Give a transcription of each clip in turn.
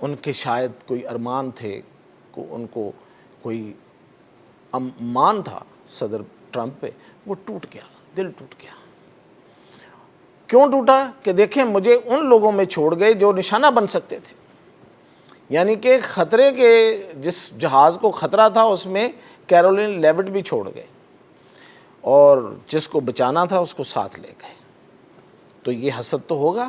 ان کے شاید کوئی ارمان تھے، ان کو کوئی مان تھا صدر ٹرمپ پہ، وہ ٹوٹ گیا، دل ٹوٹ گیا۔ کیوں ٹوٹا؟ کہ دیکھیں مجھے ان لوگوں میں چھوڑ گئے جو نشانہ بن سکتے تھے، یعنی کہ خطرے کے جس جہاز کو خطرہ تھا اس میں کیرولین لیوٹ بھی چھوڑ گئے، اور جس کو بچانا تھا اس کو ساتھ لے گئے۔ تو یہ حسد تو ہوگا،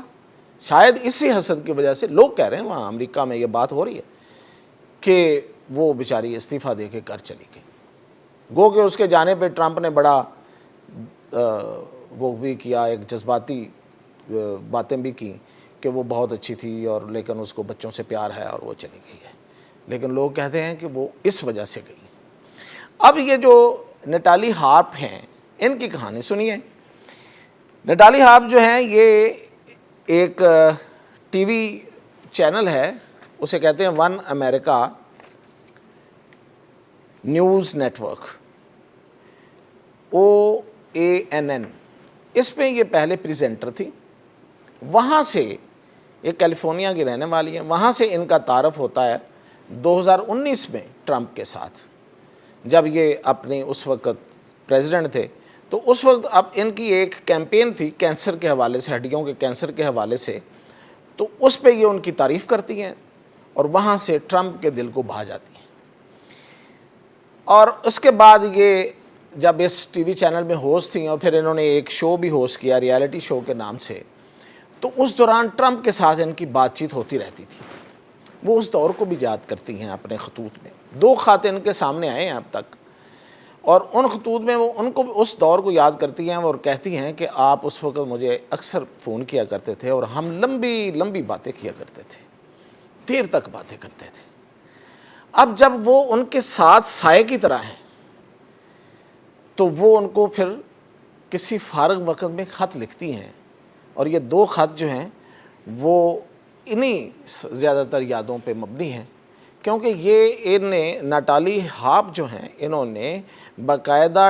شاید اسی حسد کی وجہ سے لوگ کہہ رہے ہیں، وہاں امریکہ میں یہ بات ہو رہی ہے کہ وہ بیچاری استعفیٰ دے کے گھر چلی گئی۔ گو کہ اس کے جانے پہ ٹرمپ نے بڑا وہ بھی کیا، ایک جذباتی باتیں بھی کی کہ وہ بہت اچھی تھی، اور لیکن اس کو بچوں سے پیار ہے اور وہ چلی گئی ہے، لیکن لوگ کہتے ہیں کہ وہ اس وجہ سے گئی۔ اب یہ جو نٹالی ہارپ ہیں، ان کی کہانی سنیے۔ نٹالی ہارپ جو ہیں یہ ایک ٹی وی چینل ہے، اسے کہتے ہیں ون امریکہ نیوز نیٹ ورک، OANN۔ اس پہ یہ پہلے پریزنٹر تھی، وہاں سے یہ کیلیفورنیا کی رہنے والی ہیں، وہاں سے ان کا تعارف ہوتا ہے 2019 میں ٹرمپ کے ساتھ، جب یہ اپنے اس وقت پریزیڈنٹ تھے۔ تو اس وقت اب ان کی ایک کیمپین تھی کینسر کے حوالے سے، ہڈیوں کے کینسر کے حوالے سے، تو اس پہ یہ ان کی تعریف کرتی ہیں، اور وہاں سے ٹرمپ کے دل کو بھا جاتی ہیں۔ اور اس کے بعد یہ جب اس ٹی وی چینل میں ہوسٹ تھیں، اور پھر انہوں نے ایک شو بھی ہوسٹ کیا ریالٹی شو کے نام سے، تو اس دوران ٹرمپ کے ساتھ ان کی بات چیت ہوتی رہتی تھی۔ وہ اس دور کو بھی یاد کرتی ہیں اپنے خطوط میں، 2 خط ان کے سامنے آئے ہیں اب تک، اور ان خطوط میں وہ ان کو اس دور کو یاد کرتی ہیں اور کہتی ہیں کہ آپ اس وقت مجھے اکثر فون کیا کرتے تھے، اور ہم لمبی لمبی باتیں کیا کرتے تھے، دیر تک باتیں کرتے تھے۔ اب جب وہ ان کے ساتھ سائے کی طرح ہیں، تو وہ ان کو پھر کسی فارغ وقت میں خط لکھتی ہیں، اور یہ 2 خط جو ہیں وہ انہی زیادہ تر یادوں پہ مبنی ہیں، کیونکہ یہ نٹالی ہارپ جو ہیں، انہوں نے باقاعدہ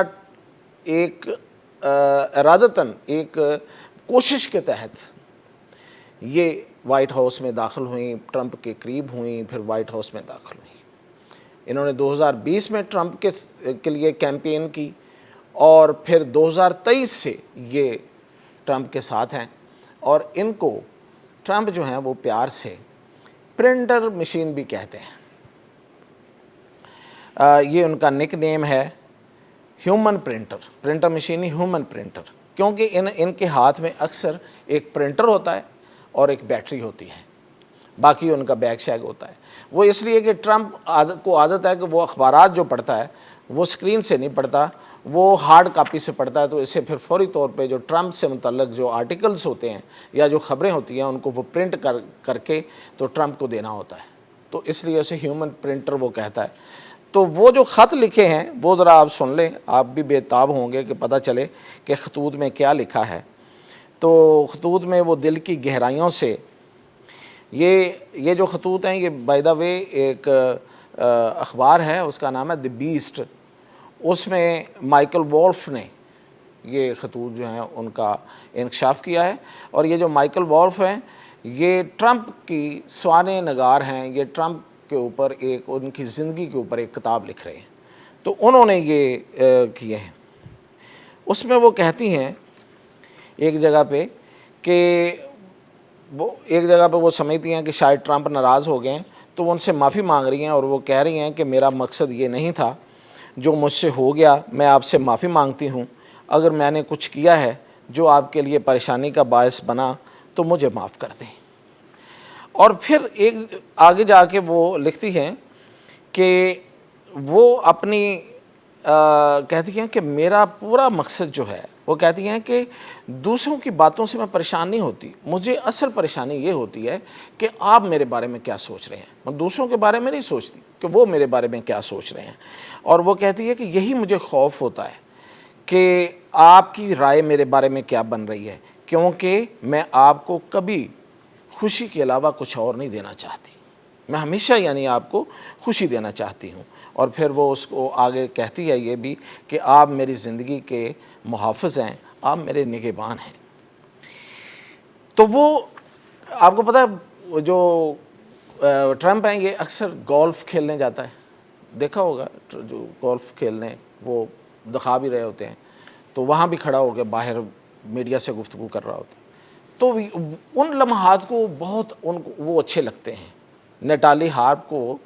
ایک ارادتاً ایک کوشش کے تحت یہ وائٹ ہاؤس میں داخل ہوئیں، ٹرمپ کے قریب ہوئیں، پھر وائٹ ہاؤس میں داخل ہوئیں۔ انہوں نے 2020 میں ٹرمپ کے لیے کیمپین کی، اور پھر 2023 سے یہ ٹرمپ کے ساتھ ہیں، اور ان کو ٹرمپ جو ہیں وہ پیار سے پرنٹر مشین بھی کہتے ہیں۔ یہ ان کا نک نیم ہے ہیومن پرنٹر، پرنٹر مشین ہی ہیومن پرنٹر، کیونکہ ان کے ہاتھ میں اکثر ایک پرنٹر ہوتا ہے اور ایک بیٹری ہوتی ہے، باقی ان کا بیگ شیگ ہوتا ہے۔ وہ اس لیے کہ ٹرمپ کو عادت ہے کہ وہ اخبارات جو پڑھتا ہے وہ اسکرین سے نہیں پڑھتا، وہ ہارڈ کاپی سے پڑھتا ہے، تو اسے پھر فوری طور پہ جو ٹرمپ سے متعلق جو آرٹیکلز ہوتے ہیں یا جو خبریں ہوتی ہیں ان کو وہ پرنٹ کر کے تو ٹرمپ کو دینا ہوتا ہے، تو اس لیے اسے ہیومن پرنٹر وہ کہتا ہے۔ تو وہ جو خط لکھے ہیں وہ ذرا آپ سن لیں، آپ بھی بے تاب ہوں گے کہ پتہ چلے کہ خطوط میں کیا لکھا ہے۔ تو خطوط میں وہ دل کی گہرائیوں سے یہ جو خطوط ہیں، یہ بائی دا وے ایک اخبار ہے، اس کا نام ہے دی بیسٹ، اس میں مائیکل وولف نے یہ خطوط جو ہیں ان کا انکشاف کیا ہے، اور یہ جو مائیکل وولف ہیں یہ ٹرمپ کی سوانح نگار ہیں، یہ ٹرمپ کے اوپر ان کی زندگی کے اوپر ایک کتاب لکھ رہے ہیں، تو انہوں نے یہ کیے ہیں۔ اس میں وہ کہتی ہیں ایک جگہ پہ کہ وہ سمجھتی ہیں کہ شاید ٹرمپ ناراض ہو گئے ہیں، تو وہ ان سے معافی مانگ رہی ہیں، اور وہ کہہ رہی ہیں کہ میرا مقصد یہ نہیں تھا، جو مجھ سے ہو گیا میں آپ سے معافی مانگتی ہوں، اگر میں نے کچھ کیا ہے جو آپ کے لیے پریشانی کا باعث بنا تو مجھے معاف کر دیں۔ اور پھر ایک آگے جا کے وہ لکھتی ہیں کہ وہ اپنی کہتی ہیں کہ میرا پورا مقصد جو ہے، وہ کہتی ہیں کہ دوسروں کی باتوں سے میں پریشان نہیں ہوتی، مجھے اصل پریشانی یہ ہوتی ہے کہ آپ میرے بارے میں کیا سوچ رہے ہیں، میں دوسروں کے بارے میں نہیں سوچتی کہ وہ میرے بارے میں کیا سوچ رہے ہیں۔ اور وہ کہتی ہے کہ یہی مجھے خوف ہوتا ہے کہ آپ کی رائے میرے بارے میں کیا بن رہی ہے، کیونکہ میں آپ کو کبھی خوشی کے علاوہ کچھ اور نہیں دینا چاہتی، میں ہمیشہ یعنی آپ کو خوشی دینا چاہتی ہوں۔ اور پھر وہ اس کو آگے کہتی ہے یہ بھی کہ آپ میری زندگی کے محافظ ہیں، آپ میرے نگہبان ہیں۔ تو وہ آپ کو پتہ ہے جو ٹرمپ ہیں یہ اکثر گولف کھیلنے جاتا ہے، دیکھا ہوگا جو گولف کھیلنے وہ دکھا بھی رہے ہوتے ہیں، تو وہاں بھی کھڑا ہو کے باہر میڈیا سے گفتگو کر رہا ہوتا ہے، تو ان لمحات کو بہت وہ اچھے لگتے ہیں نٹالی ہارپ کو،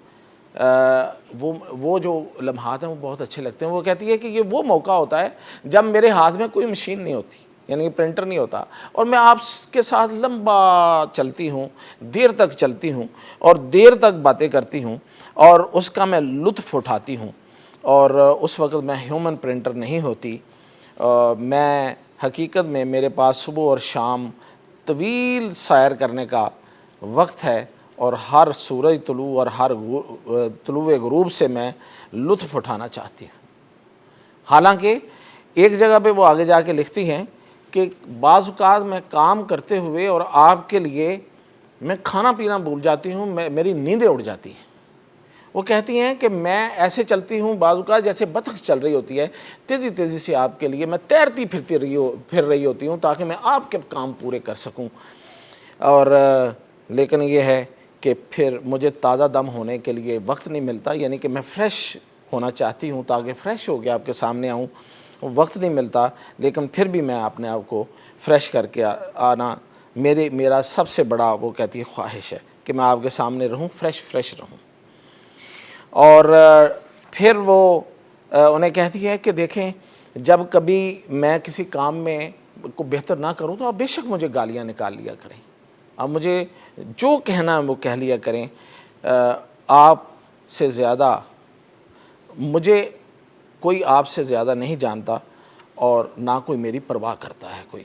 وہ جو لمحات ہیں وہ بہت اچھے لگتے ہیں۔ وہ کہتی ہے کہ یہ وہ موقع ہوتا ہے جب میرے ہاتھ میں کوئی مشین نہیں ہوتی، یعنی پرنٹر نہیں ہوتا، اور میں آپ کے ساتھ لمبا چلتی ہوں، دیر تک چلتی ہوں اور دیر تک باتیں کرتی ہوں، اور اس کا میں لطف اٹھاتی ہوں، اور اس وقت میں ہیومن پرنٹر نہیں ہوتی، میں حقیقت میں میرے پاس صبح اور شام طویل سیر کرنے کا وقت ہے، اور ہر سورج طلوع اور ہر طلوع غروب سے میں لطف اٹھانا چاہتی ہوں۔ حالانکہ ایک جگہ پہ وہ آگے جا کے لکھتی ہیں کہ بعض اوقات میں کام کرتے ہوئے اور آپ کے لیے میں کھانا پینا بھول جاتی ہوں، میری نیندیں اڑ جاتی ہیں۔ وہ کہتی ہیں کہ میں ایسے چلتی ہوں بعض اوقات جیسے بطخ چل رہی ہوتی ہے، تیزی تیزی سے آپ کے لیے میں تیرتی پھر رہی ہوتی ہوں تاکہ میں آپ کے کام پورے کر سکوں، اور لیکن یہ ہے کہ پھر مجھے تازہ دم ہونے کے لیے وقت نہیں ملتا، یعنی کہ میں فریش ہونا چاہتی ہوں تاکہ فریش ہو کے آپ کے سامنے آؤں، وقت نہیں ملتا، لیکن پھر بھی میں اپنے آپ کو فریش کر کے آنا میرا سب سے بڑا وہ کہتی ہے خواہش ہے کہ میں آپ کے سامنے رہوں، فریش رہوں۔ اور پھر وہ انہیں کہتی ہے کہ دیکھیں جب کبھی میں کسی کام میں کو بہتر نہ کروں تو آپ بے شک مجھے گالیاں نکال لیا کریں، آپ مجھے جو کہنا ہے وہ کہہ لیا کریں، آپ سے زیادہ مجھے کوئی آپ سے زیادہ نہیں جانتا، اور نہ کوئی میری پرواہ کرتا ہے، کوئی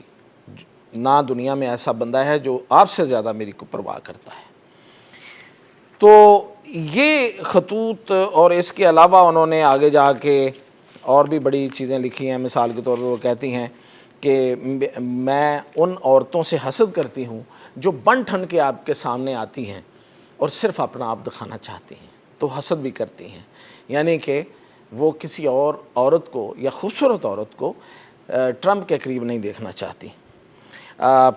نہ دنیا میں ایسا بندہ ہے جو آپ سے زیادہ میری کو پرواہ کرتا ہے۔ تو یہ خطوط، اور اس کے علاوہ انہوں نے آگے جا کے اور بھی بڑی چیزیں لکھی ہیں، مثال کے طور پر وہ کہتی ہیں کہ میں ان عورتوں سے حسد کرتی ہوں جو بن ٹھن کے آپ کے سامنے آتی ہیں اور صرف اپنا آپ دکھانا چاہتی ہیں، تو حسد بھی کرتی ہیں، یعنی کہ وہ کسی اور عورت کو یا خوبصورت عورت کو ٹرمپ کے قریب نہیں دیکھنا چاہتی۔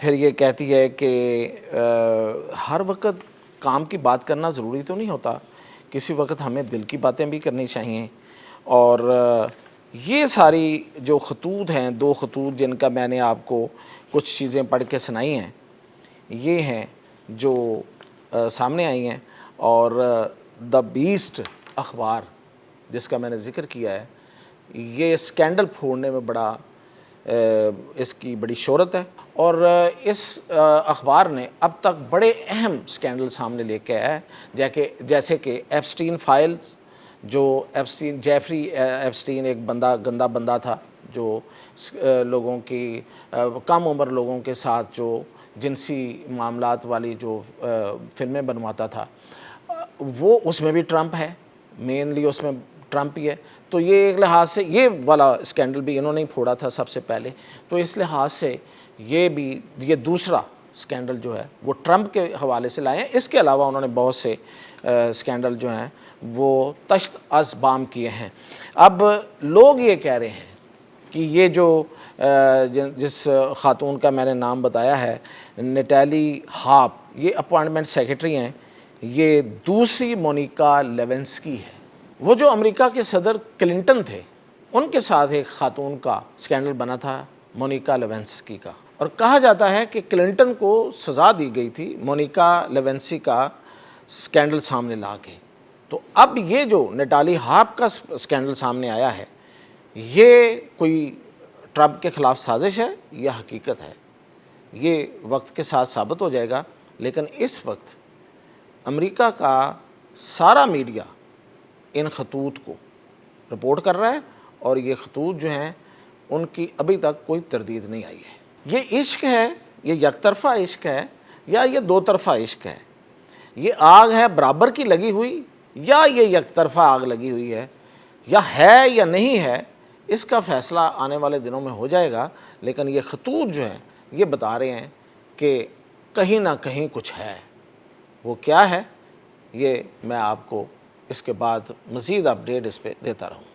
پھر یہ کہتی ہے کہ ہر وقت کام کی بات کرنا ضروری تو نہیں ہوتا، کسی وقت ہمیں دل کی باتیں بھی کرنی چاہیے، اور یہ ساری جو خطوط ہیں، 2 خطوط جن کا میں نے آپ کو کچھ چیزیں پڑھ کے سنائی ہیں، یہ ہیں جو سامنے آئی ہیں، اور دا بیسٹ اخبار جس کا میں نے ذکر کیا ہے، یہ اسکینڈل پھوڑنے میں بڑا اس کی بڑی شہرت ہے، اور اس اخبار نے اب تک بڑے اہم اسکینڈل سامنے لے کے آیا ہے، جیسے کہ ایپسٹین فائلز، جو جیفری ایپسٹین ایک گندا بندہ تھا جو لوگوں کی کم عمر لوگوں کے ساتھ جو جنسی معاملات والی جو فلمیں بنواتا تھا، وہ اس میں بھی ٹرمپ ہے، مینلی اس میں ٹرمپ ہی ہے، تو یہ ایک لحاظ سے یہ والا اسکینڈل بھی انہوں نے ہی پھوڑا تھا سب سے پہلے، تو اس لحاظ سے یہ دوسرا اسکینڈل جو ہے وہ ٹرمپ کے حوالے سے لائے ہیں۔ اس کے علاوہ انہوں نے بہت سے اسکینڈل جو ہیں وہ تشت از بام کیے ہیں۔ اب لوگ یہ کہہ رہے ہیں کہ یہ جو جس خاتون کا میں نے نام بتایا ہے، نٹالی ہارپ، یہ اپوائنٹمنٹ سیکرٹری ہیں، یہ دوسری مونیکا لیونسکی ہے۔ وہ جو امریکہ کے صدر کلنٹن تھے، ان کے ساتھ ایک خاتون کا اسکینڈل بنا تھا، مونیکا لیونسکی کا، اور کہا جاتا ہے کہ کلنٹن کو سزا دی گئی تھی مونیکا لیونسکی کا اسکینڈل سامنے لا کے۔ تو اب یہ جو نٹالی ہارپ کا اسکینڈل سامنے آیا ہے، یہ کوئی ٹرمپ کے خلاف سازش ہے یا حقیقت ہے، یہ وقت کے ساتھ ثابت ہو جائے گا، لیکن اس وقت امریکہ کا سارا میڈیا ان خطوط کو رپورٹ کر رہا ہے، اور یہ خطوط جو ہیں ان کی ابھی تک کوئی تردید نہیں آئی ہے۔ یہ عشق ہے، یہ یک طرفہ عشق ہے یا یہ 2 طرفہ عشق ہے، یہ آگ ہے برابر کی لگی ہوئی یا یہ یک طرفہ آگ لگی ہوئی ہے یا نہیں ہے، اس کا فیصلہ آنے والے دنوں میں ہو جائے گا، لیکن یہ خطوط جو ہیں یہ بتا رہے ہیں کہ کہیں نہ کہیں کچھ ہے۔ وہ کیا ہے، یہ میں آپ کو اس کے بعد مزید اپڈیٹ اس پہ دیتا رہوں۔